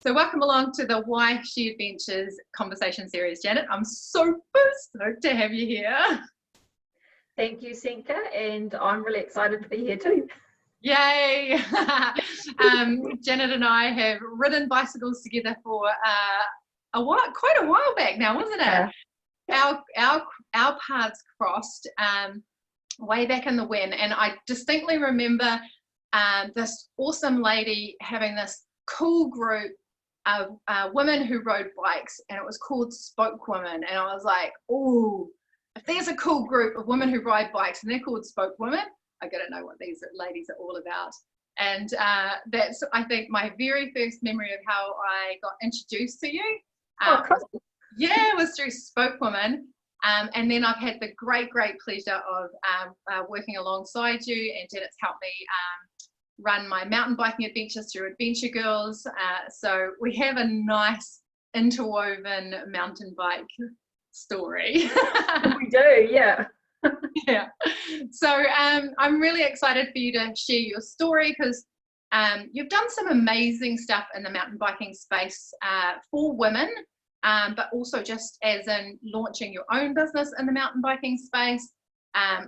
So welcome along to the Why She Adventures conversation series, Janet. I'm so stoked to have you here. Thank you, Senka, and I'm really excited to be here too. Yay! Janet and I have ridden bicycles together for quite a while back now, wasn't it? Yeah. Our paths crossed way back in the when, and I distinctly remember this awesome lady having this cool group of women who rode bikes, and it was called Spoke Women. And I was like, oh, if there's a cool group of women who ride bikes and they're called Spoke Women, I gotta know what these ladies are all about. And that's, I think, my very first memory of how I got introduced to you. Cool. Was through Spoke Women. And then I've had the great pleasure of working alongside you, and Janet's helped me run my mountain biking adventures through Adventure Girls. So we have a nice interwoven mountain bike story. We do, yeah. Yeah. So I'm really excited for you to share your story, because you've done some amazing stuff in the mountain biking space for women, but also just as in launching your own business in the mountain biking space.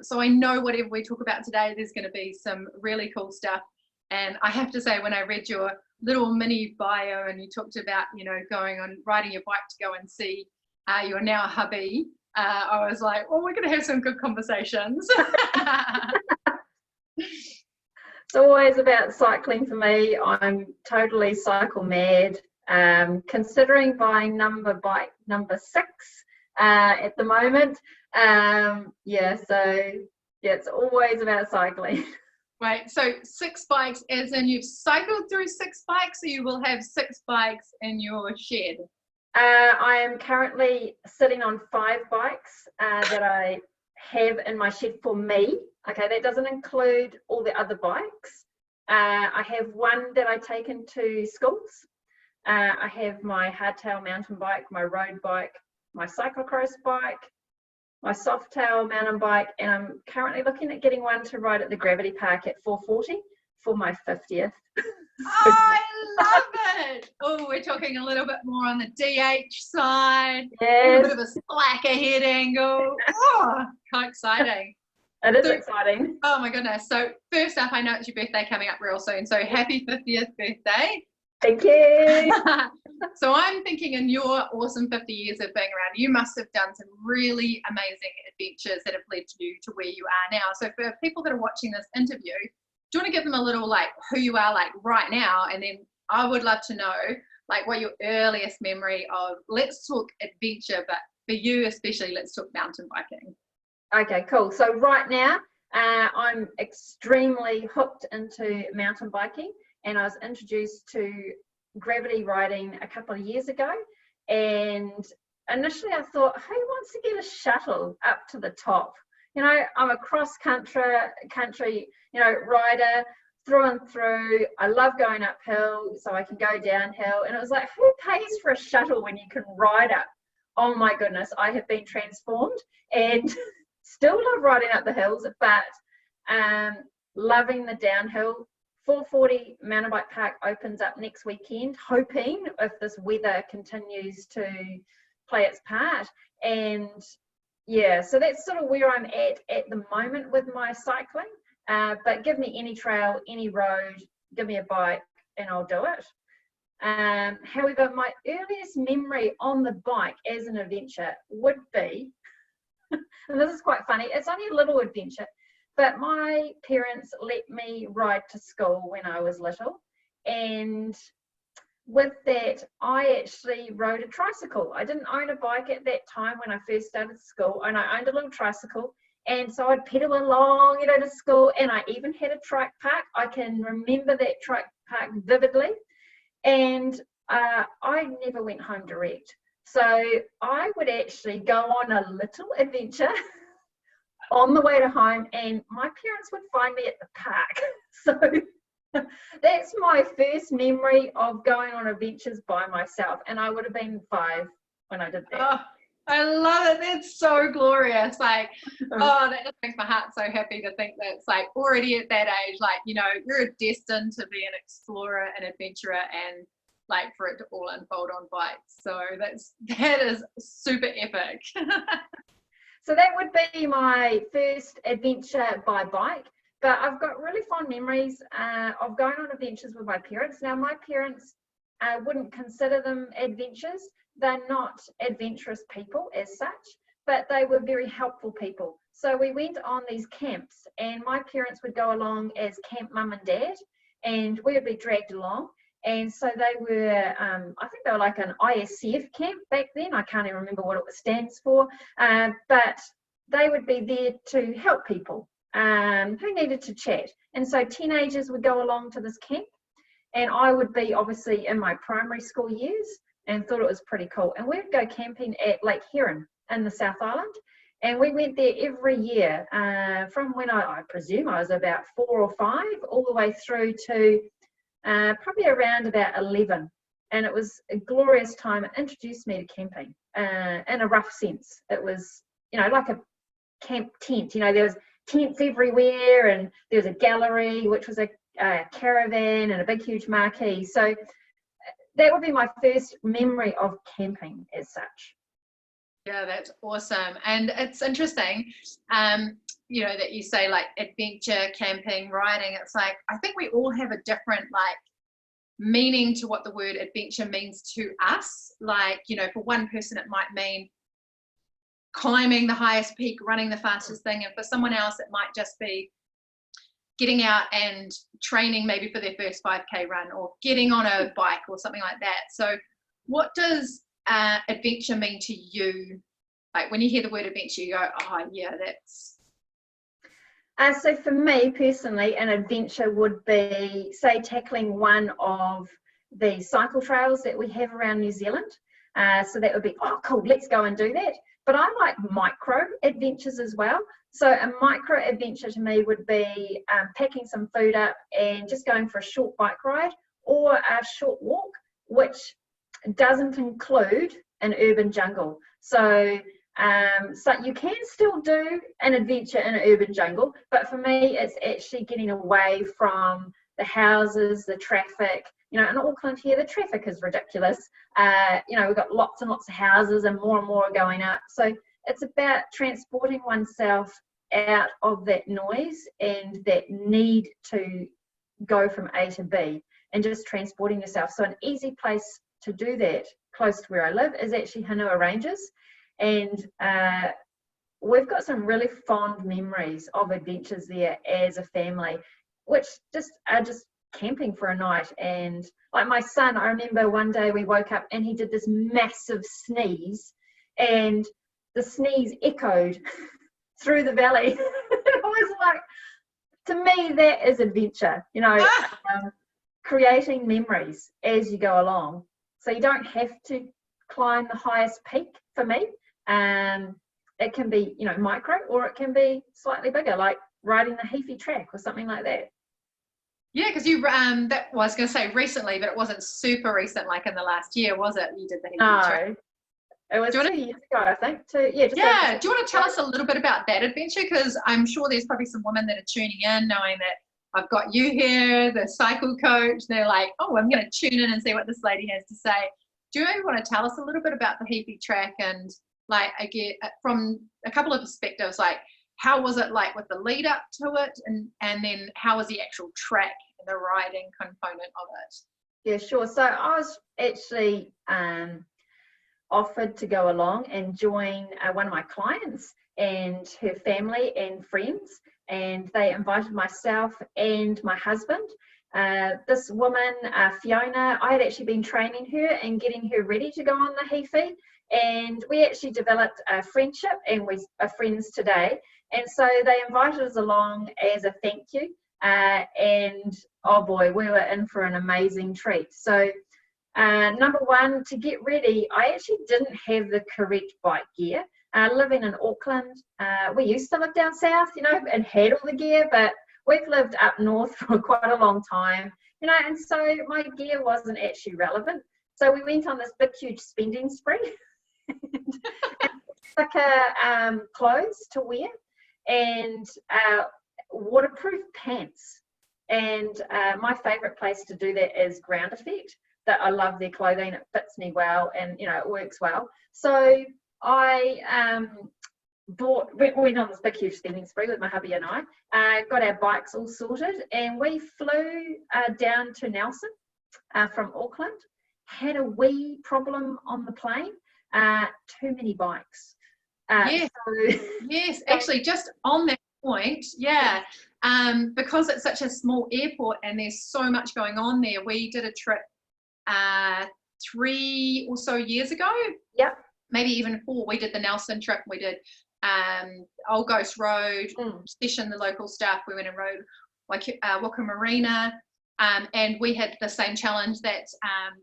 So I know whatever we talk about today, there's going to be some really cool stuff. And I have to say, when I read your little mini bio and you talked about, going on riding your bike to go and see your now hubby, I was like, well, we're going to have some good conversations. It's always about cycling for me. I'm totally cycle mad. Considering buying bike number 6 at the moment. It's always about cycling. Right, so 6 bikes, as in you've cycled through 6 bikes, or you will have 6 bikes in your shed? I am currently sitting on 5 bikes that I have in my shed for me. Okay, that doesn't include all the other bikes. I have one that I take into schools. I have my hardtail mountain bike, my road bike, my cyclocross bike, my softail mountain bike, and I'm currently looking at getting one to ride at the Gravity Park at 4:40 for my 50th. Oh, I love it. Oh, we're talking a little bit more on the DH side. Yes. A bit of a slacker head angle. Oh, how exciting. It is exciting. Oh my goodness. So first up, I know it's your birthday coming up real soon. So happy 50th birthday. Thank you. So I'm thinking, in your awesome 50 years of being around, you must have done some really amazing adventures that have led you to where you are now. So for people that are watching this interview, do you want to give them a little, who you are right now? And then I would love to know what your earliest memory of, let's talk adventure, but for you especially, let's talk mountain biking. Okay, cool. So right now I'm extremely hooked into mountain biking, and I was introduced to gravity riding a couple of years ago. And initially I thought, who wants to get a shuttle up to the top? I'm a cross country rider through and through. I love going uphill so I can go downhill. And it was like, who pays for a shuttle when you can ride up? Oh my goodness, I have been transformed and still love riding up the hills, but loving the downhill. 4:40 Mountain Bike Park opens up next weekend, hoping, if this weather continues to play its part. And yeah, so that's sort of where I'm at the moment with my cycling. But give me any trail, any road, give me a bike and I'll do it. However, my earliest memory on the bike as an adventure would be, and this is quite funny, it's only a little adventure, but my parents let me ride to school when I was little. And with that, I actually rode a tricycle. I didn't own a bike at that time when I first started school, and I owned a little tricycle. And so I'd pedal along, to school, and I even had a trike park. I can remember that trike park vividly. And I never went home direct. So I would actually go on a little adventure on the way to home, and my parents would find me at the park. So that's my first memory of going on adventures by myself, and I would have been 5 when I did that. Oh, I love it. That's so glorious. That just makes my heart so happy to think that it's already at that age, you're destined to be an explorer, an adventurer, and like for it to all unfold on bikes. So that is super epic. So that would be my first adventure by bike. But I've got really fond memories of going on adventures with my parents. Now, my parents wouldn't consider them adventures. They're not adventurous people as such, but they were very helpful people. So we went on these camps, and my parents would go along as camp mum and dad, and we would be dragged along. And so they were, I think they were like an ISCF camp back then. I can't even remember what it stands for, but they would be there to help people who needed to chat. And so teenagers would go along to this camp, and I would be obviously in my primary school years and thought it was pretty cool. And we'd go camping at Lake Heron in the South Island. And we went there every year from when I presume I was about 4 or 5 all the way through to probably around about 11. And it was a glorious time. It introduced me to camping in a rough sense. It was, like a camp tent. There was tents everywhere, and there was a gallery, which was a caravan and a big, huge marquee. So that would be my first memory of camping as such. Yeah, that's awesome. And it's interesting, that you say like adventure, camping, riding. It's like, I think we all have a different like meaning to what the word adventure means to us. Like, for one person, it might mean climbing the highest peak, running the fastest thing. And for someone else, it might just be getting out and training maybe for their first 5K run, or getting on a bike or something like that. So what does adventure mean to you? Like when you hear the word adventure, you go, oh yeah, that's... So for me personally, an adventure would be, say, tackling one of the cycle trails that we have around New Zealand. So that would be, oh cool, let's go and do that. But I like micro adventures as well. So a micro adventure to me would be packing some food up and just going for a short bike ride or a short walk, which doesn't include an urban jungle. So you can still do an adventure in an urban jungle, but for me, it's actually getting away from the houses, the traffic. In Auckland here, the traffic is ridiculous. We've got lots and lots of houses, and more are going up. So it's about transporting oneself out of that noise and that need to go from A to B, and just transporting yourself. So an easy place to do that close to where I live is actually Hanua Ranges, and we've got some really fond memories of adventures there as a family, which are just camping for a night. And like my son, I remember one day we woke up and he did this massive sneeze, and the sneeze echoed through the valley. It was like, to me, that is adventure, creating memories as you go along. So you don't have to climb the highest peak for me. It can be, micro, or it can be slightly bigger, like riding the Heafy track or something like that. Yeah, because you that was going to say recently, but it wasn't super recent, like in the last year, was it? You did the Heafy track. It was 2 years ago, I think. Do you want to tell us a little bit about that adventure? Because I'm sure there's probably some women that are tuning in, knowing that I've got you here, the cycle coach. They're like, oh, I'm going to tune in and see what this lady has to say. Do you want to tell us a little bit about the Heafy track, and like, I get from a couple of perspectives, like how was it like with the lead up to it, and then how was the actual track and the riding component of it? Yeah, sure. So I was actually offered to go along and join one of my clients and her family and friends, and they invited myself and my husband. This woman, Fiona, I had actually been training her and getting her ready to go on the Heafy, and we actually developed a friendship, and we are friends today. And so they invited us along as a thank you, and oh boy, we were in for an amazing treat. So number one, to get ready, I actually didn't have the correct bike gear. Living in Auckland, we used to live down south, and had all the gear, but we've lived up north for quite a long time, and so my gear wasn't actually relevant. So we went on this big, huge spending spree. Like clothes to wear, and waterproof pants. And my favorite place to do that is Ground Effect. that I love their clothing. It fits me well, and you know, it works well. So I went on this big huge spending spree with my hubby and I. Got our bikes all sorted, and we flew down to Nelson from Auckland. Had a wee problem on the plane. Too many bikes. Yes, so, yes. Actually, just on that point, yeah. Because it's such a small airport and there's so much going on there. We did a trip 3 or so years ago. Yep. Maybe even 4. We did the Nelson trip. We did Old Ghost Road, session the local stuff. We went and rode Waka Marina. And we had the same challenge that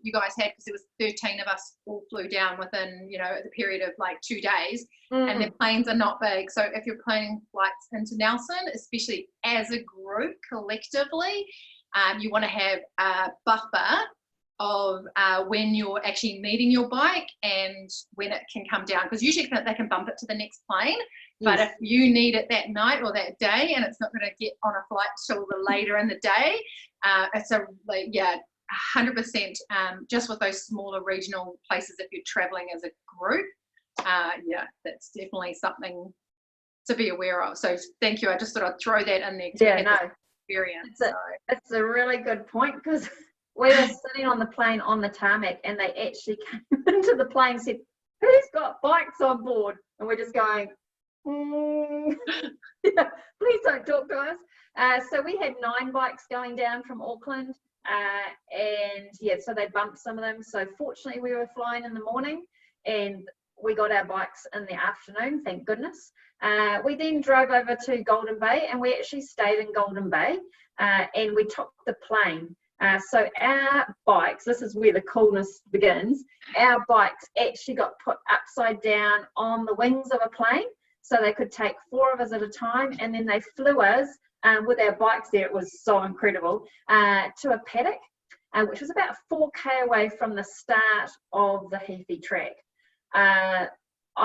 you guys had, because there was 13 of us all flew down within, you know, the period of like 2 days. And the planes are not big. So if you're planning flights into Nelson, especially as a group collectively, you want to have a buffer of when you're actually needing your bike and when it can come down, because usually they can bump it to the next plane. But if you need it that night or that day and it's not going to get on a flight till the later in the day, it's 100%. Just with those smaller regional places, if you're traveling as a group, that's definitely something to be aware of. So thank you. I just thought I'd throw that in there. Experience. It's a really good point, because we were sitting on the plane on the tarmac, and they actually came into the plane and said, "Who's got bikes on board?" And we're just going, yeah, please don't talk to us. So we had 9 bikes going down from Auckland, and yeah, so they bumped some of them. So fortunately we were flying in the morning, and we got our bikes in the afternoon, thank goodness. We then drove over to Golden Bay, and we actually stayed in Golden Bay, and we took the plane. So our bikes, this is where the coolness begins, our bikes actually got put upside down on the wings of a plane, so they could take 4 of us at a time, and then they flew us with our bikes there. It was so incredible, to a paddock, which was about 4K away from the start of the Heafy track. I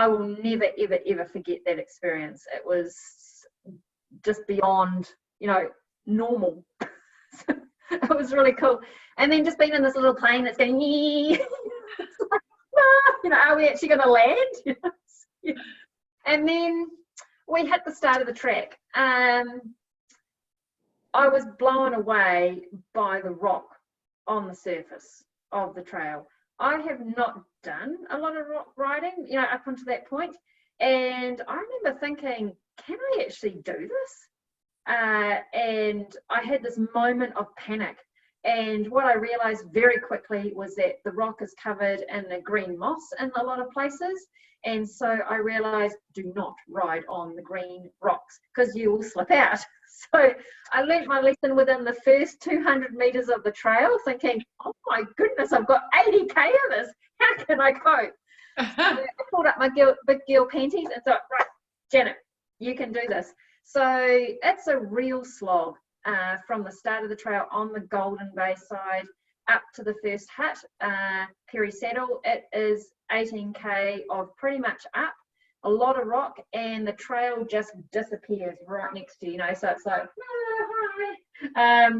will never, ever, ever forget that experience. It was just beyond, you know, normal. It was really cool. And then just being in this little plane that's going, it's like, you know, are we actually going to land? And then we hit the start of the track. I was blown away by the rock on the surface of the trail. I have not done a lot of rock riding, you know, up until that point. And I remember thinking, can I actually do this? And I had this moment of panic. And what I realized very quickly was that the rock is covered in the green moss in a lot of places. And so I realized, do not ride on the green rocks, because you will slip out. So I learnt my lesson within the first 200 meters of the trail, thinking, oh my goodness, I've got 80K of this. How can I cope? So I pulled up my big girl panties and thought, right, Janet, you can do this. So it's a real slog from the start of the trail on the Golden Bay side up to the first hut, Perry Saddle. It is 18K of pretty much up, a lot of rock, and the trail just disappears right next to you, you know, so it's like, hi.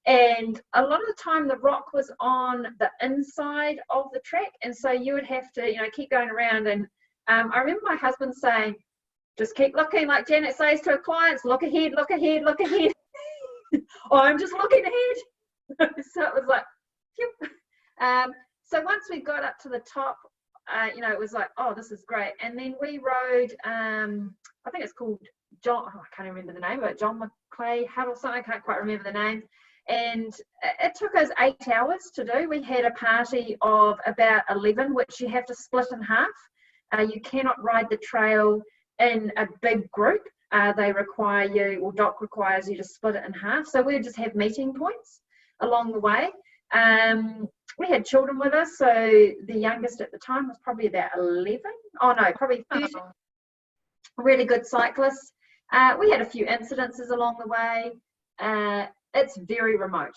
And a lot of the time the rock was on the inside of the track, and so you would have to, you know, keep going around. And I remember my husband saying, just keep looking, like Janet says to her clients, look ahead, look ahead, look ahead. Oh, I'm just looking ahead. So it was like, so once we got up to the top, you know, it was like, oh, this is great. And then we rode, I think it's called John, I can't remember the name of it, John McClay Hut or something, I can't quite remember the name. And it took us 8 hours to do. We had a party of about 11, which you have to split in half. You cannot ride the trail in a big group. They require you, or DOC requires you to split it in half. So we would just have meeting points along the way. We had children with us, so the youngest at the time was probably about 11. Oh no, probably 13. Really good cyclists. We had a few incidences along the way. It's very remote.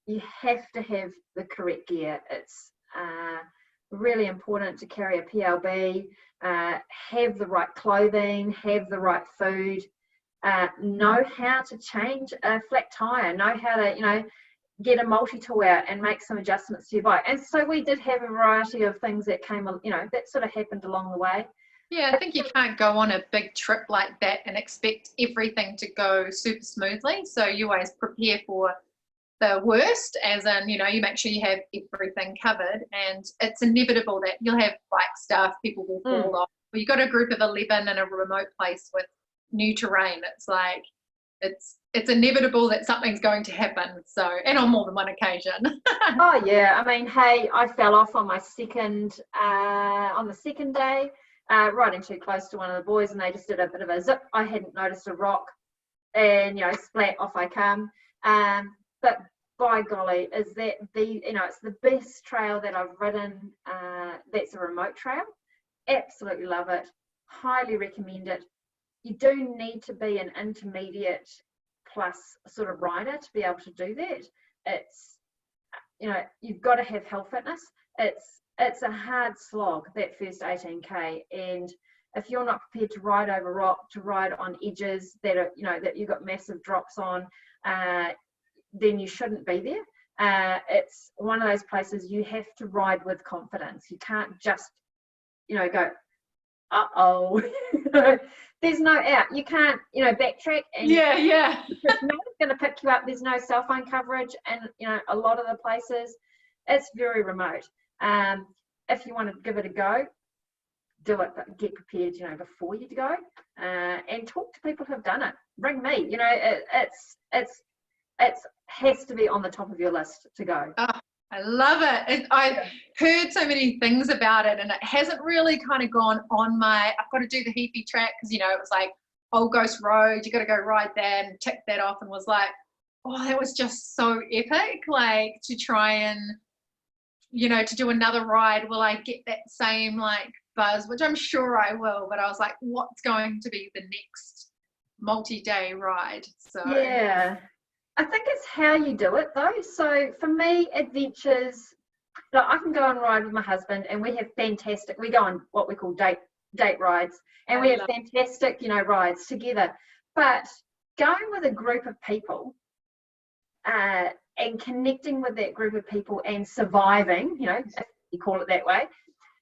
You have to have the correct gear. It's really important to carry a PLB, have the right clothing, have the right food, know how to change a flat tire, know how to, you know, get a multi-tool out and make some adjustments to your bike. And so we did have a variety of things that came, that sort of happened along the way. Yeah, I think you can't go on a big trip like that and expect everything to go super smoothly. So you always prepare for the worst, as in, you make sure you have everything covered, and it's inevitable that you'll have bike stuff, people will fall off. Well, you've got a group of 11 in a remote place with new terrain. It's like, it's inevitable that something's going to happen. So, and on more than one occasion. Oh yeah, I mean, hey, I fell off on the second day, riding too close to one of the boys, and they just did a bit of a zip. I hadn't noticed a rock, and splat, off I come. But by golly, is that it's the best trail that I've ridden. That's a remote trail. Absolutely love it. Highly recommend it. You do need to be an intermediate plus sort of rider to be able to do that. It's, you've got to have health fitness. It's a hard slog, that first 18k, and if you're not prepared to ride over rock, to ride on edges that are, that you've got massive drops on, then you shouldn't be there. It's one of those places you have to ride with confidence. You can't just, go, uh-oh. There's no out. You can't, backtrack. And yeah. no one's going to pick you up. There's no cell phone coverage, and a lot of the places, it's very remote. If you want to give it a go, do it, but get prepared, before you go, and talk to people who have done it. Ring me. It's has to be on the top of your list to go. Oh, I love it. I've heard so many things about it, and it hasn't really kind of gone on my, I've got to do the Heaphy track, because, it was like Old Ghost Road, you got to go ride that, and tick that off, and was like, oh, that was just so epic, like to try and, to do another ride. Will I get that same like buzz, which I'm sure I will, but I was like, what's going to be the next multi-day ride? So yeah, I think it's how you do it though. So for me, adventures, I can go and ride with my husband, and we have fantastic, we go on what we call date rides, and we have fantastic, rides together. But going with a group of people, and connecting with that group of people and surviving, if you call it that way,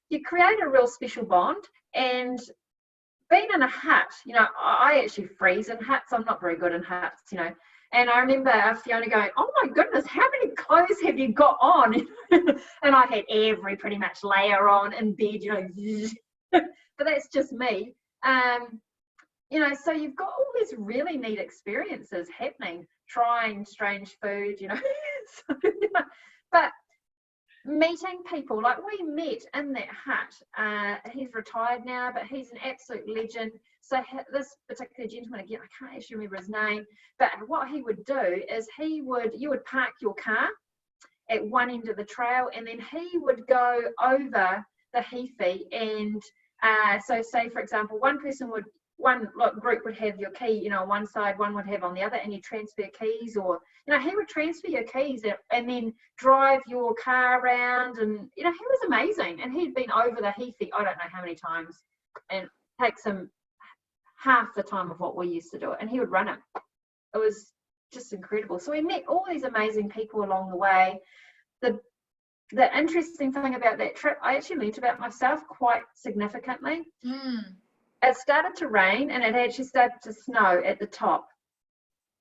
you create a real special bond. And being in a hut, I actually freeze in huts. I'm not very good in huts, And I remember Fiona going, oh my goodness, how many clothes have you got on? And I had every pretty much layer on in bed, but that's just me. So you've got all these really neat experiences happening, trying strange food, but meeting people, like we met in that hut. He's retired now, but he's an absolute legend. So this particular gentleman, again, I can't actually remember his name, but what he would do is you would park your car at one end of the trail, and then he would go over the Heaphy, and so say for example, one group would have your key, on one side, one would have on the other, and you transfer keys, or he would transfer your keys and then drive your car around, and he was amazing. And he'd been over the Heaphy, I don't know how many times, and it takes him half the time of what we used to do it, and he would run it. It was just incredible. So we met all these amazing people along the way. The interesting thing about that trip, I actually learnt about myself quite significantly. It started to rain, and it actually started to snow at the top,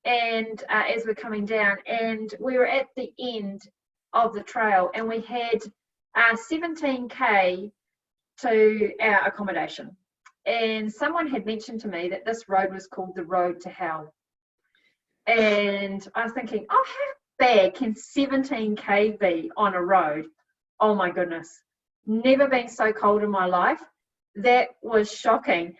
and as we're coming down, and we were at the end of the trail, and we had 17k to our accommodation, and someone had mentioned to me that this road was called the Road to Hell, and I was thinking, oh, how bad can 17k be on a road? Oh my goodness, never been so cold in my life. That was shocking.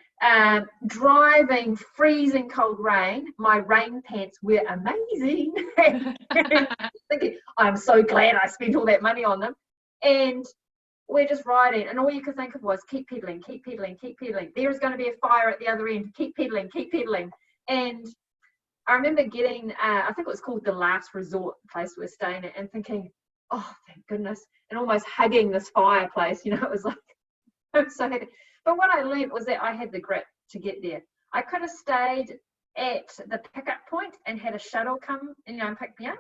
Driving freezing cold rain, my rain pants were amazing. Thinking, I'm so glad I spent all that money on them. And we're just riding, and all you could think of was keep pedaling, keep pedaling, keep pedaling. There is going to be a fire at the other end. Keep pedaling, keep pedaling. And I remember getting, I think it was called the Last Resort place we're staying at, and thinking, oh, thank goodness, and almost hugging this fireplace. It was like, I'm so happy. But what I learned was that I had the grit to get there. I could have stayed at the pickup point and had a shuttle come and pick me up,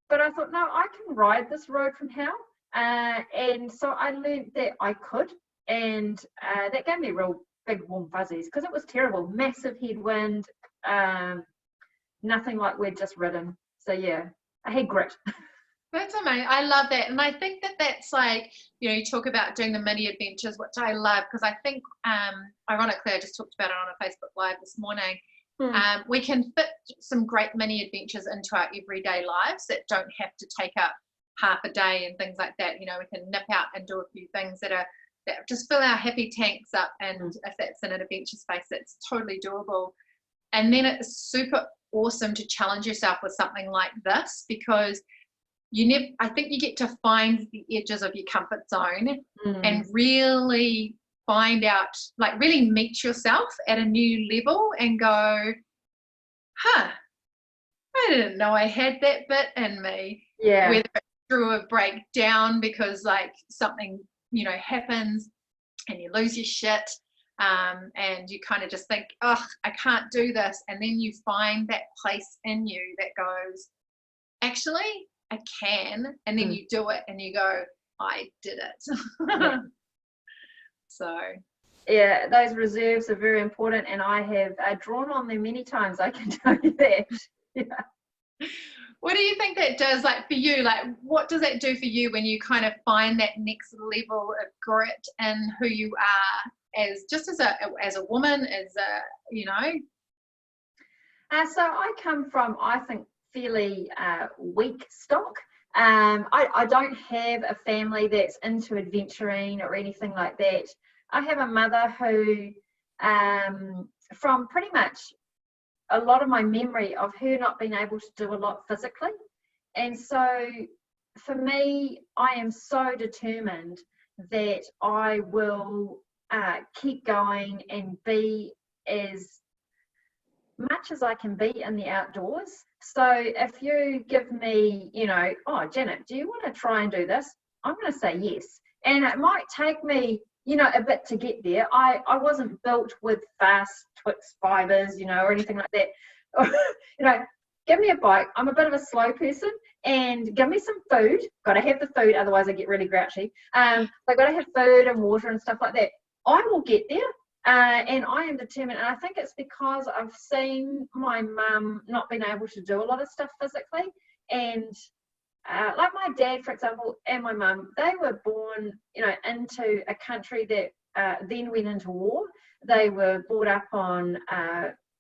but I thought, no, I can ride this road from hell. And so I learned that I could, and that gave me real big warm fuzzies, because it was terrible, massive headwind, nothing like we'd just ridden. So yeah, I had grit. That's amazing. I love that. And I think that that's like, you know, you talk about doing the mini adventures, which I love, because I think, ironically, I just talked about it on a Facebook Live this morning. We can fit some great mini adventures into our everyday lives that don't have to take up half a day and things like that. You know, we can nip out and do a few things that just fill our happy tanks up. And if that's in an adventure space, that's totally doable. And then it's super awesome to challenge yourself with something like this, because I think you get to find the edges of your comfort zone and really find out, like really meet yourself at a new level and go, I didn't know I had that bit in me. Yeah. Whether it's through a breakdown because like something, you know, happens and you lose your shit, and you kind of just think, I can't do this. And then you find that place in you that goes, actually, I can. And then you do it and you go, I did it. Yeah. So yeah, those reserves are very important, and I have drawn on them many times, I can tell you that. Yeah. What do you think that does, like for you, like what does that do for you when you kind of find that next level of grit in who you are as a woman, as a, you know? So I come from, I think, fairly weak stock. I don't have a family that's into adventuring or anything like that. I have a mother who, from pretty much a lot of my memory of her not being able to do a lot physically. And so for me, I am so determined that I will keep going and be as much as I can be in the outdoors. So if you give me, you know, oh, Janet, do you want to try and do this? I'm going to say yes. And it might take me, you know, a bit to get there. I wasn't built with fast Twix fibers, you know, or anything like that. You know, give me a bike. I'm a bit of a slow person, and give me some food. Got to have the food, otherwise I get really grouchy. I've got to have food and water and stuff like that. I will get there. And I am determined, and I think it's because I've seen my mum not being able to do a lot of stuff physically, and like my dad, for example, and my mum, they were born, you know, into a country that then went into war. They were brought up on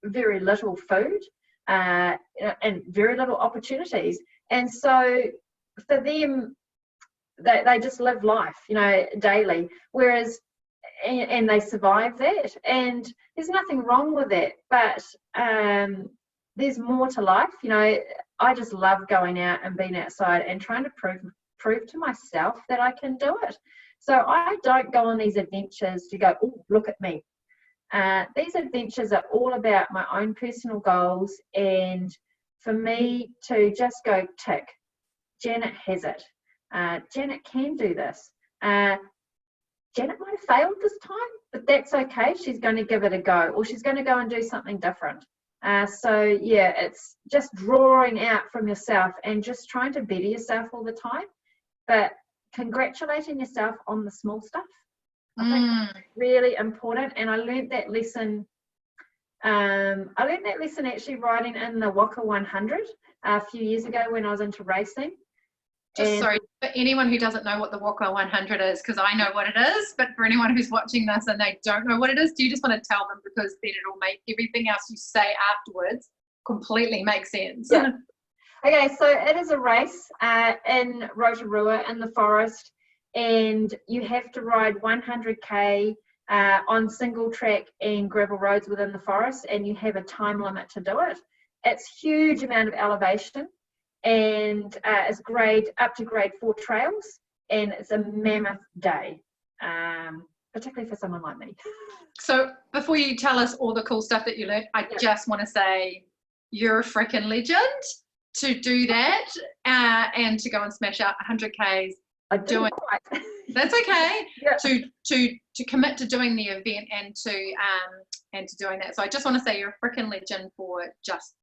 very little food and very little opportunities, and so for them, they just live life, you know, daily. Whereas and they survive that, and there's nothing wrong with that, but there's more to life, you know. I just love going out and being outside and trying to prove to myself that I can do it. So I don't go on these adventures to go, oh, look at me. These adventures are all about my own personal goals, and for me to just go tick, Janet has it. Janet can do this. Janet might have failed this time, but that's okay. She's going to give it a go, or she's going to go and do something different. So yeah, it's just drawing out from yourself and just trying to better yourself all the time, but congratulating yourself on the small stuff. I think that's really important. And I learned that lesson. Actually riding in the Waka 100 a few years ago when I was into racing. Sorry, for anyone who doesn't know what the Waka 100 is, because I know what it is, but for anyone who's watching this and they don't know what it is, do you just want to tell them, because then it'll make everything else you say afterwards completely make sense? Yeah. Okay, so it is a race in Rotorua in the forest, and you have to ride 100k on single track and gravel roads within the forest, and you have a time limit to do it. It's a huge amount of elevation, and it's up to grade 4 trails, and it's a mammoth day, particularly for someone like me. So before you tell us all the cool stuff that you learned, I just want to say you're a freaking legend to do that, and to go and smash out 100Ks. I do it quite. That's okay. Yeah. To commit to doing the event and to doing that. So I just want to say you're a freaking legend for just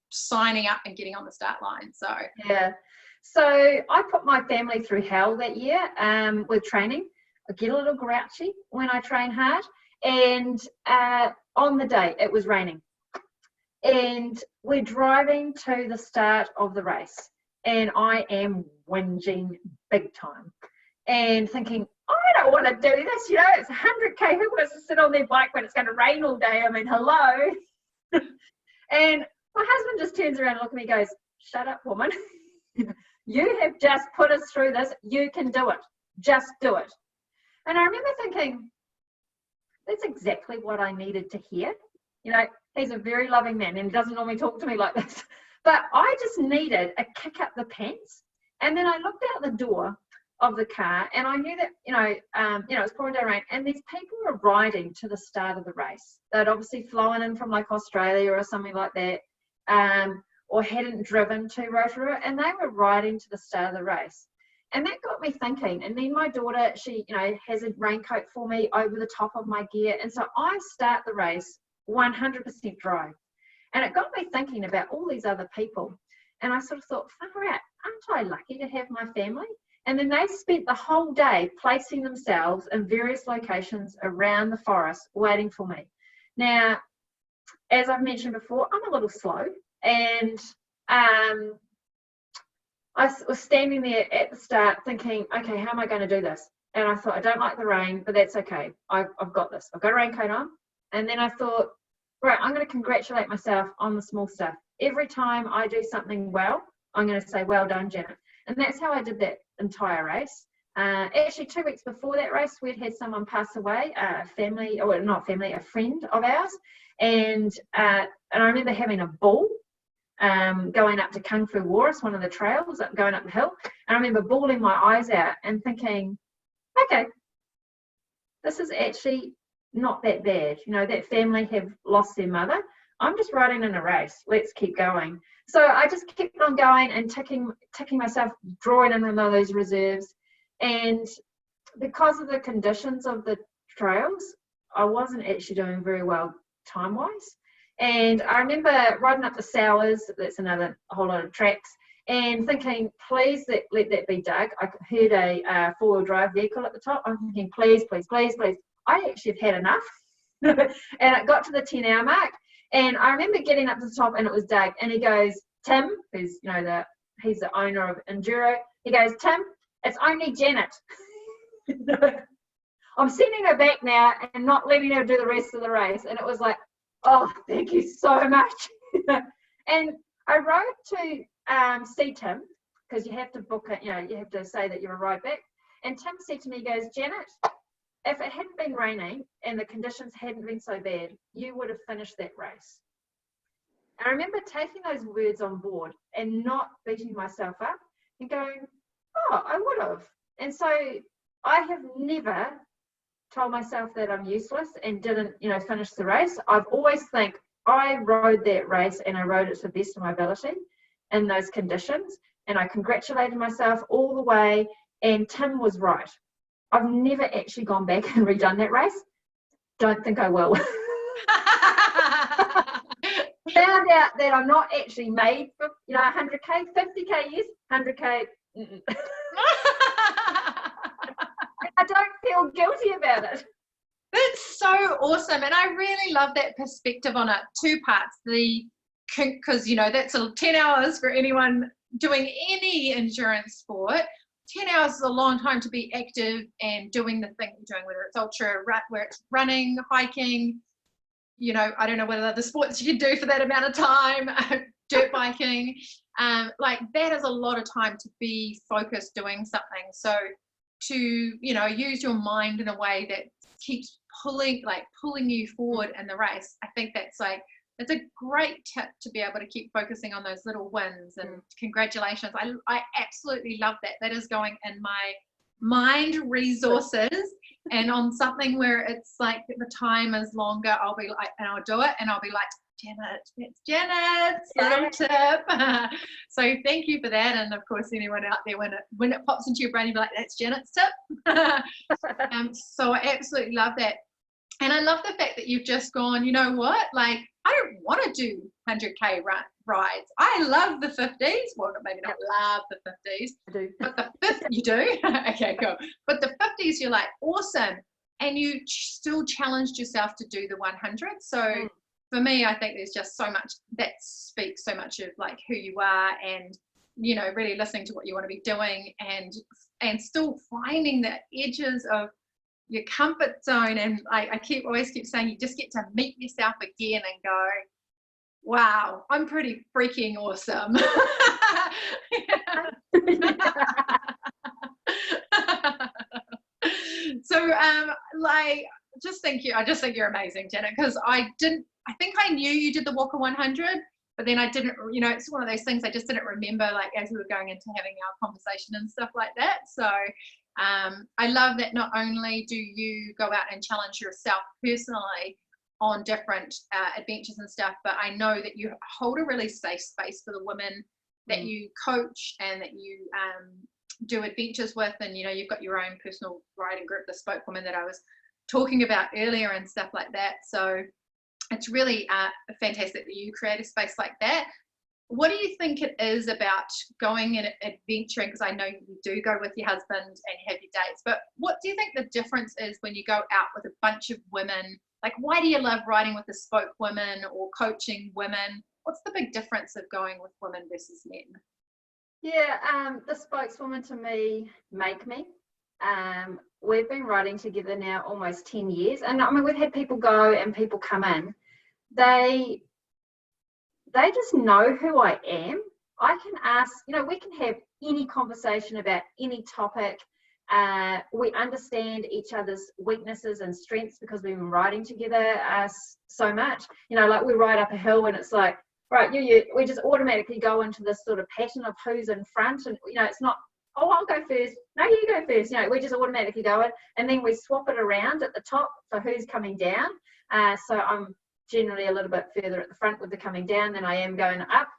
signing up and getting on the start line. So yeah. So I put my family through hell that year with training. I get a little grouchy when I train hard, and on the day it was raining, and we're driving to the start of the race, and I am whinging big time and thinking, I don't want to do this, it's 100k, who wants to sit on their bike when it's going to rain all day? I mean, hello. And my husband just turns around and looks at me and goes, shut up, woman. You have just put us through this. You can do it. Just do it. And I remember thinking, that's exactly what I needed to hear. He's a very loving man and he doesn't normally talk to me like this. But I just needed a kick up the pants. And then I looked out the door of the car and I knew that, it was pouring down rain and these people were riding to the start of the race. They'd obviously flown in from like Australia or something like that, or hadn't driven to Rotorua, and they were riding to the start of the race. And that got me thinking. And then my daughter, she, has a raincoat for me over the top of my gear. And so I start the race 100% dry. And it got me thinking about all these other people. And I sort of thought, far out, aren't I lucky to have my family? And then they spent the whole day placing themselves in various locations around the forest waiting for me. Now, as I've mentioned before, I'm a little slow. And I was standing there at the start thinking, okay, how am I going to do this? And I thought, I don't like the rain, but that's okay. I've got this. I've got a raincoat on. And then I thought, right, I'm going to congratulate myself on the small stuff. Every time I do something well, I'm going to say, well done, Janet. And that's how I did that entire race. Actually, 2 weeks before that race, we'd had someone pass away, a friend of ours. And I remember having a ball going up to Kung Fu Walrus, one of the trails, going up the hill. And I remember bawling my eyes out and thinking, okay, this is actually not that bad. That family have lost their mother. I'm just riding in a race. Let's keep going. So I just kept on going and ticking myself, drawing in one of those reserves. And because of the conditions of the trails, I wasn't actually doing very well time-wise. And I remember riding up the Sours, that's another whole lot of tracks, and thinking, please let that be dug. I heard a four-wheel drive vehicle at the top. I'm thinking, please, please, please, please. I actually have had enough. And it got to the 10-hour mark. And I remember getting up to the top and it was Doug. And he goes, Tim, who's, he's the owner of Enduro. He goes, Tim, it's only Janet. I'm sending her back now and not letting her do the rest of the race. And it was like, oh, thank you so much. And I rode to see Tim, because you have to book it, you have to say that you're a ride back. And Tim said to me, he goes, Janet, if it hadn't been raining and the conditions hadn't been so bad, you would have finished that race. And I remember taking those words on board and not beating myself up and going, oh, I would have. And so I have never told myself that I'm useless and didn't, finish the race. I've always think I rode that race and I rode it to the best of my ability in those conditions. And I congratulated myself all the way. And Tim was right. I've never actually gone back and redone that race. Don't think I will. Found out that I'm not actually made for 100k, 50k, yes, 100k. I don't feel guilty about it. That's so awesome, and I really love that perspective on it. Two parts, because that's 10 hours for anyone doing any endurance sport. 10 hours is a long time to be active and doing the thing you're doing, whether it's ultra, where it's running, hiking, I don't know what other sports you can do for that amount of time, dirt biking, like that is a lot of time to be focused doing something. So to, use your mind in a way that keeps pulling you forward in the race, I think that's it's a great tip to be able to keep focusing on those little wins, and congratulations. I absolutely love that. That is going in my mind resources, and on something where it's like the time is longer, I'll be like, and I'll do it and I'll be like, Janet, it's Janet's little tip. So thank you for that. And of course, anyone out there, when it pops into your brain, you'll be like, that's Janet's tip. So I absolutely love that. And I love the fact that you've just gone, you know what, like, I don't want to do 100K rides. I love the 50s. Well, maybe not love the 50s. I do. But the 50s, you do? Okay, cool. But the 50s, you're like, awesome. And you still challenged yourself to do the 100. So for me, I think there's just so much that speaks so much of like who you are, and, you know, really listening to what you want to be doing, and still finding the edges of your comfort zone. And I always keep saying, you just get to meet yourself again and go, wow, I'm pretty freaking awesome. So like, I just think you're amazing, Janet, because I think I knew you did the Walker 100, but then I didn't, you know, it's one of those things I just didn't remember, like, as we were going into having our conversation and stuff like that. So I love that not only do you go out and challenge yourself personally on different adventures and stuff, but I know that you hold a really safe space for the women that you coach and that you do adventures with. And, you know, you've got your own personal riding group, the Spoke Women, that I was talking about earlier and stuff like that. So it's really fantastic that you create a space like that. What do you think it is about going and adventuring? Because I know you do go with your husband and you have your dates, but what do you think the difference is when you go out with a bunch of women? Like, why do you love riding with the Spoke Women or coaching women? What's the big difference of going with women versus men? Yeah, the spokeswoman to me make me. We've been riding together now almost 10 years. And I mean, we've had people go and people come in. They just know who I am. I can ask, you know, we can have any conversation about any topic. We understand each other's weaknesses and strengths because we've been riding together so much. You know, like we ride up a hill and it's like, right, we just automatically go into this sort of pattern of who's in front. And, you know, it's not, oh, I'll go first. No, you go first. You know, we just automatically go in, and then we swap it around at the top for who's coming down. So I'm generally a little bit further at the front with the coming down than I am going up.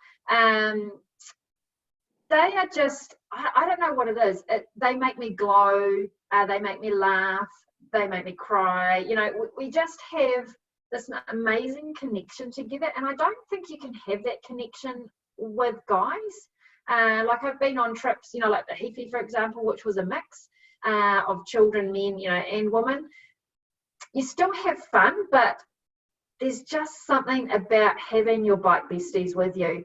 They are just, I don't know what it is. They make me glow. They make me laugh. They make me cry. You know, we just have this amazing connection together. And I don't think you can have that connection with guys. Like I've been on trips, you know, like the Heafy, for example, which was a mix of children, men, you know, and women. You still have fun, but there's just something about having your bike besties with you.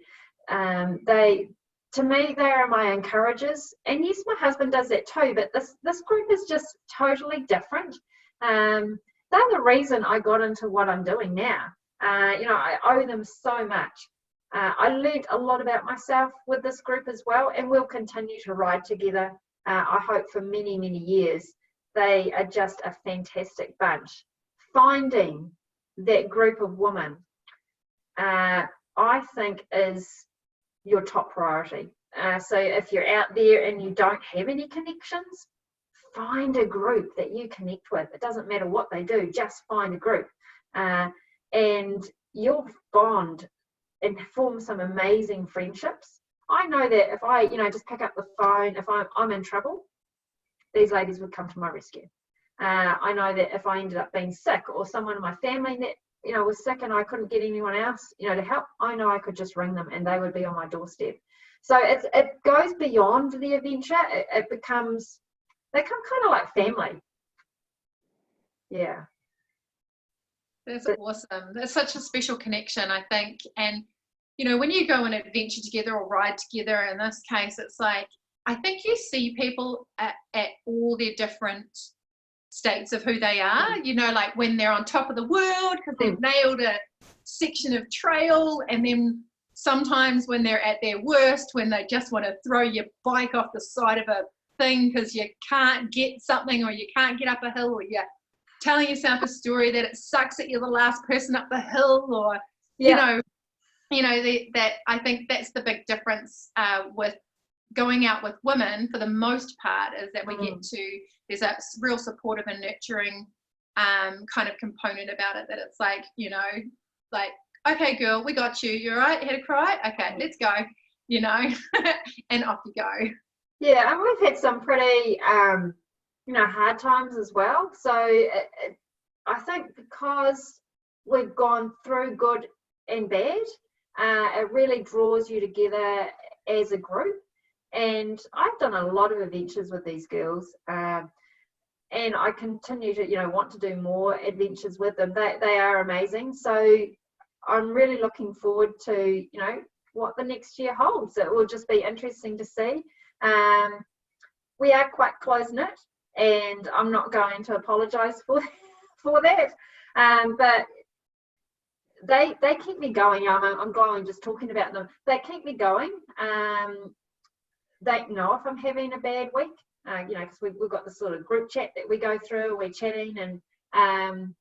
To me, they are my encouragers. And yes, my husband does that too, but this group is just totally different. They're the reason I got into what I'm doing now. You know, I owe them so much. I learned a lot about myself with this group as well, and we'll continue to ride together, I hope, for many, many years. They are just a fantastic bunch. Finding that group of women, I think, is your top priority. So if you're out there and you don't have any connections, find a group that you connect with. It doesn't matter what they do, just find a group. And you'll bond and form some amazing friendships. I know that if I, you know, just pick up the phone, if I'm in trouble, these ladies would come to my rescue. I know that if I ended up being sick, or someone in my family that, you know, was sick and I couldn't get anyone else, you know, to help, I know I could just ring them and they would be on my doorstep. So it goes beyond the adventure. It becomes, they become kind of like family. Yeah. That's awesome. That's such a special connection, I think. And, you know, when you go on an adventure together or ride together, in this case, it's like, I think you see people at all their different states of who they are, you know, like when they're on top of the world because they've nailed a section of trail, and then sometimes when they're at their worst, when they just want to throw your bike off the side of a thing because you can't get something, or you can't get up a hill, or you're telling yourself a story that it sucks that you're the last person up the hill, or you know that I think that's the big difference with going out with women for the most part, is that we get to, there's a real supportive and nurturing kind of component about it, that it's like, you know, like, okay girl, we got you, you're right, you had a cry, okay, let's go, you know. And off you go. Yeah, and we've had some pretty you know, hard times as well. So I think because we've gone through good and bad, it really draws you together as a group. And I've done a lot of adventures with these girls, and I continue to, want to do more adventures with them. They are amazing. So I'm really looking forward to, what the next year holds. It will just be interesting to see. We are quite close-knit, and I'm not going to apologise for that. But they keep me going. I'm glowing just talking about them. They keep me going. They know if I'm having a bad week, because we've got this sort of group chat that we go through. We're chatting, and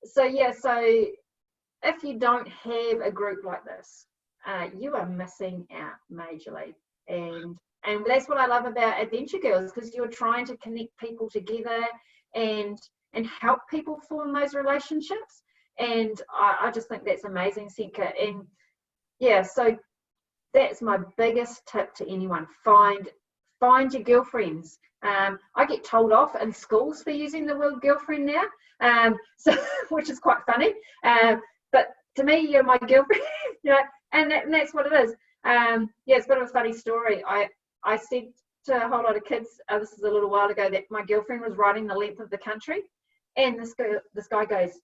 so if you don't have a group like this, you are missing out majorly. And that's what I love about Adventure Girls, because you're trying to connect people together and help people form those relationships. And I just think that's amazing, Senka. And yeah, so that's my biggest tip to anyone. Find your girlfriends. I get told off in schools for using the word girlfriend now, so which is quite funny. But to me, you're my girlfriend, and that's what it is. It's a bit of a funny story. I said to a whole lot of kids, this is a little while ago, that my girlfriend was riding the length of the country, and this guy goes,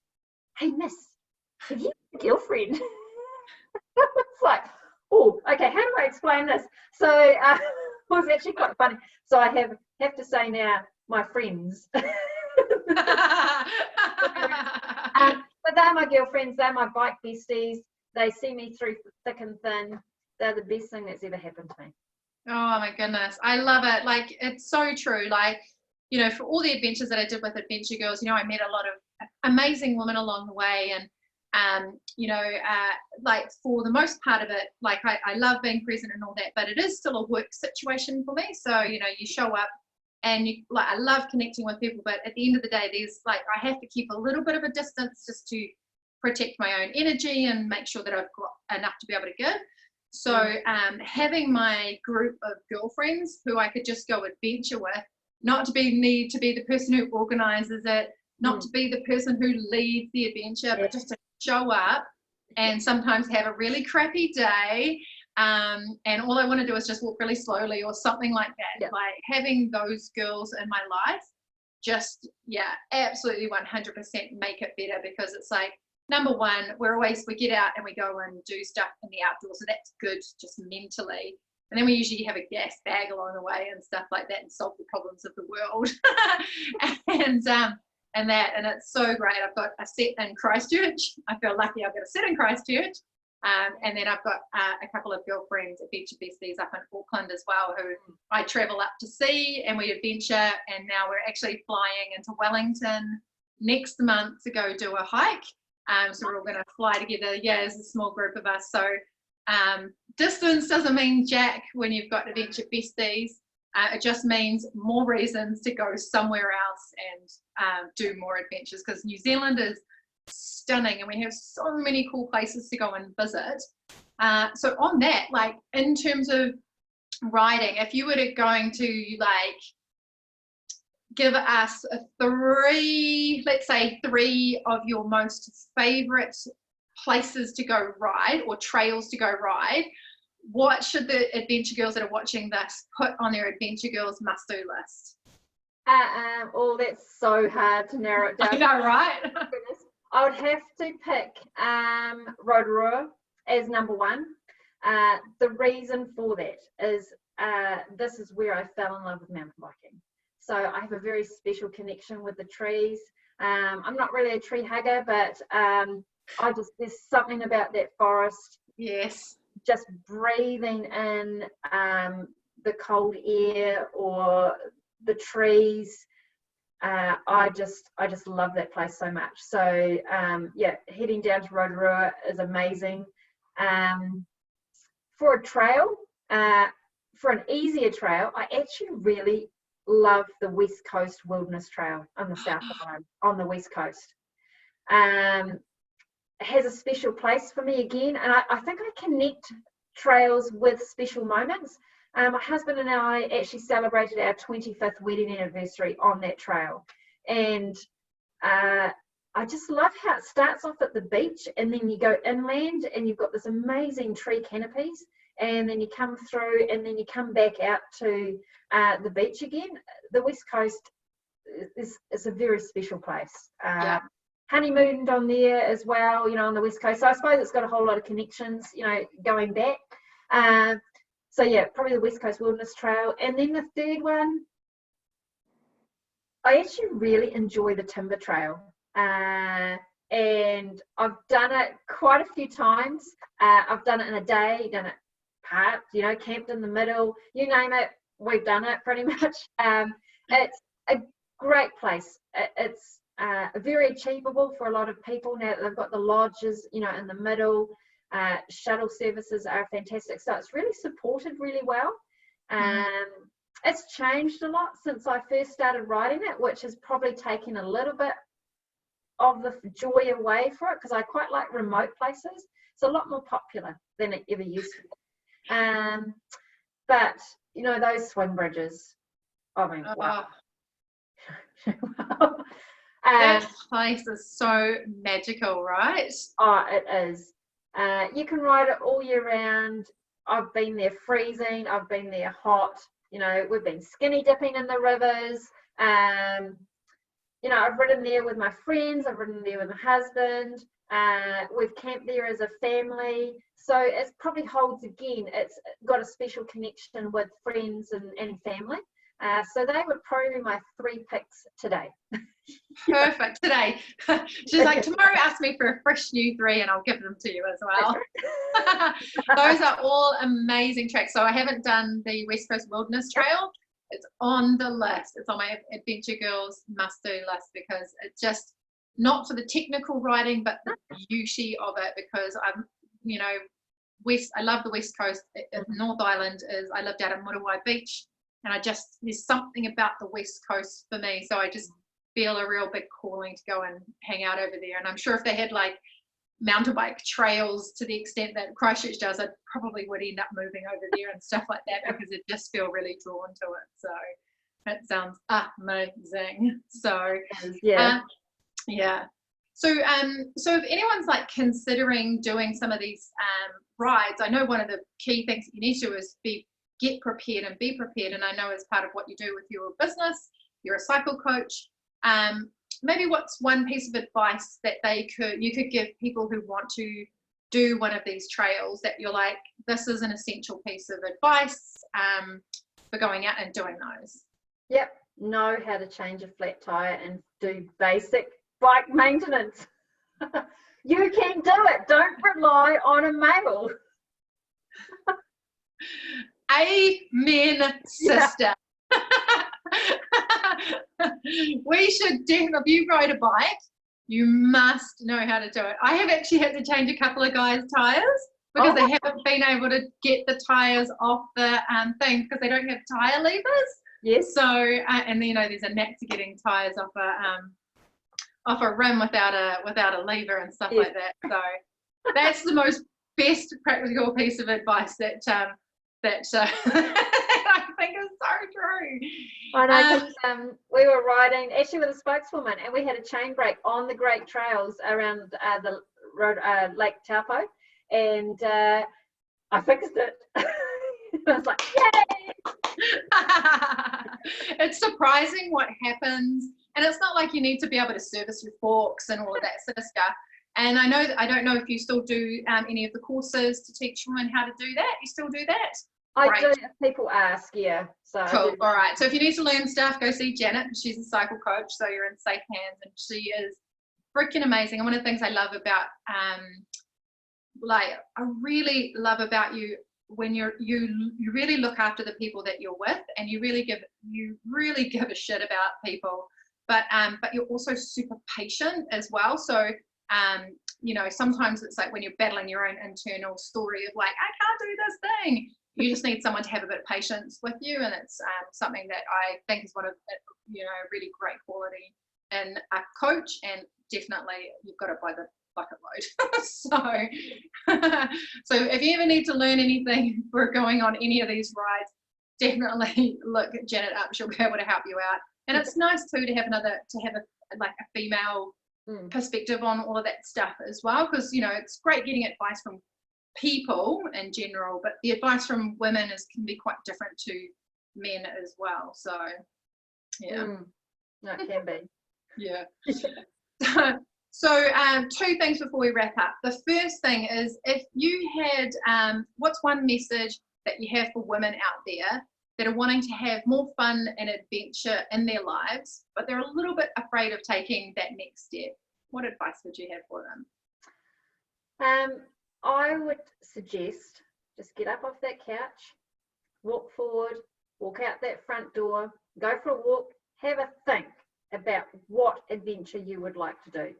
"Hey, miss, have you got a girlfriend?" It's like, oh, okay, how do I explain this? So it was actually quite funny. So I have to say now, my friends. But they're my girlfriends, they're my bike besties. They see me through thick and thin. They're the best thing that's ever happened to me. Oh my goodness, I love it. Like, it's so true. Like, for all the adventures that I did with Adventure Girls, I met a lot of amazing women along the way, and like, for the most part of it, like, I love being present and all that, but it is still a work situation for me. So you show up, and I love connecting with people, but at the end of the day, there's like, I have to keep a little bit of a distance just to protect my own energy and make sure that I've got enough to be able to give. So having my group of girlfriends who I could just go adventure with, not to need to be the person who organizes it, not to be the person who leads the adventure, but just to show up and sometimes have a really crappy day, and all I want to do is just walk really slowly or something like that. Like, having those girls in my life just absolutely 100% make it better, because it's like, number one, we get out and we go and do stuff in the outdoors, so that's good just mentally. And then we usually have a gas bag along the way and stuff like that, and solve the problems of the world. and it's so great. I've got a set in Christchurch. I feel lucky I've got a set in Christchurch. And then I've got a couple of girlfriends, adventure besties, up in Auckland as well, who I travel up to see and we adventure. And now we're actually flying into Wellington next month to go do a hike. So we're all going to fly together, as a small group of us. So distance doesn't mean jack when you've got adventure besties. It just means more reasons to go somewhere else and do more adventures, because New Zealand is stunning and we have so many cool places to go and visit. So on that, like, in terms of riding, if you were going to like give us three of your most favorite places to go ride or trails to go ride, what should the adventure girls that are watching this put on their adventure girls must-do list? Oh, that's so hard to narrow it down. I know, right? I would have to pick Rotorua as number one. The reason for that is this is where I fell in love with mountain biking. So I have a very special connection with the trees. I'm not really a tree hugger, but there's something about that forest. Yes. Just breathing in the cold air or the trees. I just love that place so much. So heading down to Rotorua is amazing. For a trail, for an easier trail, I actually really love the West Coast Wilderness Trail on the South Island, on the West Coast. It has a special place for me again, and I think I connect trails with special moments. My husband and I actually celebrated our 25th wedding anniversary on that trail, and I just love how it starts off at the beach and then you go inland and you've got this amazing tree canopies, and then you come through and then you come back out to the beach again. The West Coast is a very special place. Yeah. Honeymooned on there as well, you know, on the West Coast. So I suppose it's got a whole lot of connections, you know, going back. So yeah, probably the West Coast Wilderness Trail. And then the third one, I actually really enjoy the Timber Trail. And I've done it quite a few times. I've done it in a day, done it part, you know, camped in the middle, you name it, we've done it pretty much. It's a great place. It's very achievable for a lot of people now that they've got the lodges, you know, in the middle. Shuttle services are fantastic, so it's really supported really well. It's changed a lot since I first started riding it, which has probably taken a little bit of the joy away for it, because I quite like remote places. It's a lot more popular than it ever used to be. But you know, those swing bridges, I mean, wow. That place is so magical, right? Oh, it is. You can ride it all year round. I've been there freezing, I've been there hot, you know, we've been skinny dipping in the rivers. You know, I've ridden there with my friends, I've ridden there with my husband, we've camped there as a family. So it probably holds, again, it's got a special connection with friends and family. So they would probably be my 3 picks today. Perfect. Today. She's like, tomorrow ask me for a fresh new 3 and I'll give them to you as well. Those are all amazing tracks. So I haven't done the West Coast Wilderness Trail. It's on the list. It's on my Adventure Girls must-do list, because it's just not for the technical riding, but the beauty of it, because I'm, you know, I love the West Coast. North Island is, I lived out at Muriwai Beach, and there's something about the West Coast for me. So I just feel a real big calling to go and hang out over there. And I'm sure if they had like mountain bike trails to the extent that Christchurch does, I probably would end up moving over there and stuff like that, because I just feel really drawn to it. So that sounds amazing. So yeah. So if anyone's like considering doing some of these rides, I know one of the key things that you need to do is get prepared and be prepared. And I know as part of what you do with your business, you're a cycle coach. Maybe what's one piece of advice that you could give people who want to do one of these trails that you're like, this is an essential piece of advice for going out and doing those? Yep. Know how to change a flat tire and do basic bike maintenance. You can do it. Don't rely on a male. Amen, sister. Yeah. We should definitely, if you ride a bike, you must know how to do it. I have actually had to change a couple of guys' tires because they haven't been able to get the tires off the thing because they don't have tire levers. Yes. So and then, you know, there's a knack to getting tires off a rim without a lever and stuff like that. So that's the most best practical piece of advice that I think is so true. I know, we were riding actually with a spokeswoman, and we had a chain break on the Great Trails around the road, Lake Taupo, and I fixed it. I was like, yay! It's surprising what happens, and it's not like you need to be able to service your forks and all of that sort of stuff. And I don't know if you still do any of the courses to teach women how to do that. You still do that? I do if people ask, yeah. So cool. All right. So if you need to learn stuff, go see Janet. She's a cycle coach, so you're in safe hands, and she is freaking amazing. And one of the things I love about, I really love about you when you really look after the people that you're with, and you really give a shit about people, but you're also super patient as well. So you know, sometimes it's like when you're battling your own internal story of like, I can't do this thing. You just need someone to have a bit of patience with you, and it's something that I think is one of, you know, a really great quality in a coach, and definitely you've got it by the bucket load. So if you ever need to learn anything for going on any of these rides, definitely look Janet up. She'll be able to help you out. And it's nice too to have a female perspective on all of that stuff as well, because you know it's great getting advice from people in general, but the advice from women can be quite different to men as well. So yeah, no, it can be. Yeah. So 2 things before we wrap up. The first thing is, if you had what's one message that you have for women out there that are wanting to have more fun and adventure in their lives, but they're a little bit afraid of taking that next step? What advice would you have for them? I would suggest just get up off that couch, walk forward, walk out that front door, go for a walk, have a think about what adventure you would like to do.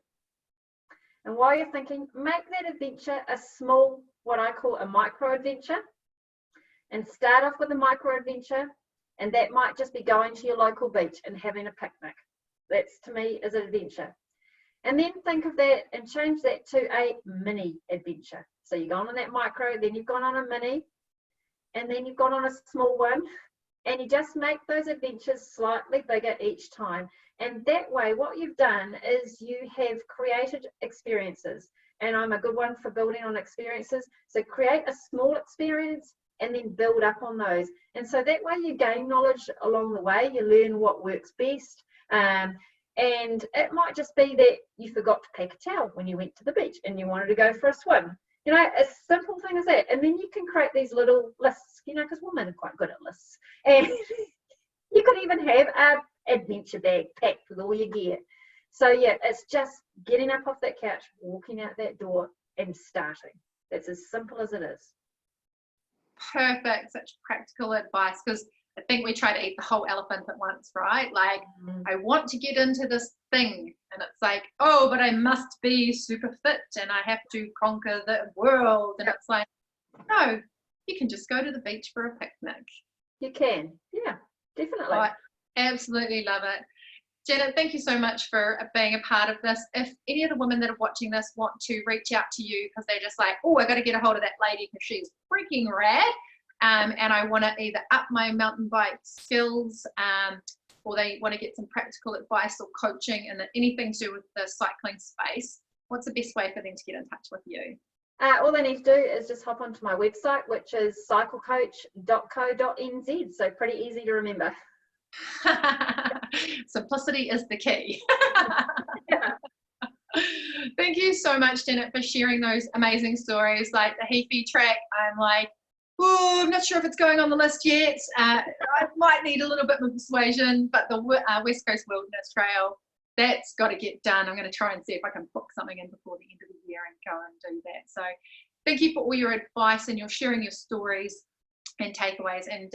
And while you're thinking, make that adventure a small, what I call a micro adventure, and start off with a micro adventure, and that might just be going to your local beach and having a picnic. That's, to me, is an adventure. And then think of that and change that to a mini adventure. So you've gone on that micro, then you've gone on a mini, and then you've gone on a small one, and you just make those adventures slightly bigger each time. And that way, what you've done is you have created experiences. And I'm a good one for building on experiences. So create a small experience and then build up on those. And so that way you gain knowledge along the way, you learn what works best. And it might just be that you forgot to pack a towel when you went to the beach and you wanted to go for a swim. You know, a simple thing as that. And then you can create these little lists, you know, because women are quite good at lists. And you could even have an adventure bag packed with all your gear. So yeah, it's just getting up off that couch, walking out that door and starting. That's as simple as it is. Perfect. Such practical advice, because I think we try to eat the whole elephant at once, right? Like, I want to get into this thing, and it's like, oh, but I must be super fit and I have to conquer the world. And it's like, no, you can just go to the beach for a picnic. You can. Yeah, definitely. I absolutely love it. Janet, thank you so much for being a part of this. If any of the women that are watching this want to reach out to you because they're just like, oh, I got to get a hold of that lady because she's freaking rad, and I want to either up my mountain bike skills, or they want to get some practical advice or coaching and anything to do with the cycling space, what's the best way for them to get in touch with you? All they need to do is just hop onto my website, which is cyclecoach.co.nz. So pretty easy to remember. Simplicity is the key. Thank you so much, Janet, for sharing those amazing stories. Like the Heafy track, I'm like, oh, I'm not sure if it's going on the list yet. I might need a little bit of persuasion, but the West Coast Wilderness Trail, that's got to get done. I'm going to try and see if I can book something in before the end of the year and go and do that. So thank you for all your advice and your sharing your stories and takeaways, and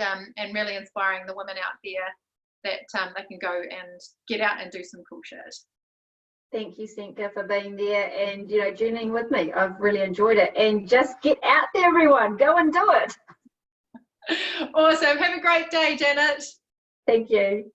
really inspiring the women out there that they can go and get out and do some cool shit. Thank you, Senka, for being there and, you know, journeying with me. I've really enjoyed it. And just get out there, everyone. Go and do it. Awesome. Have a great day, Janet. Thank you.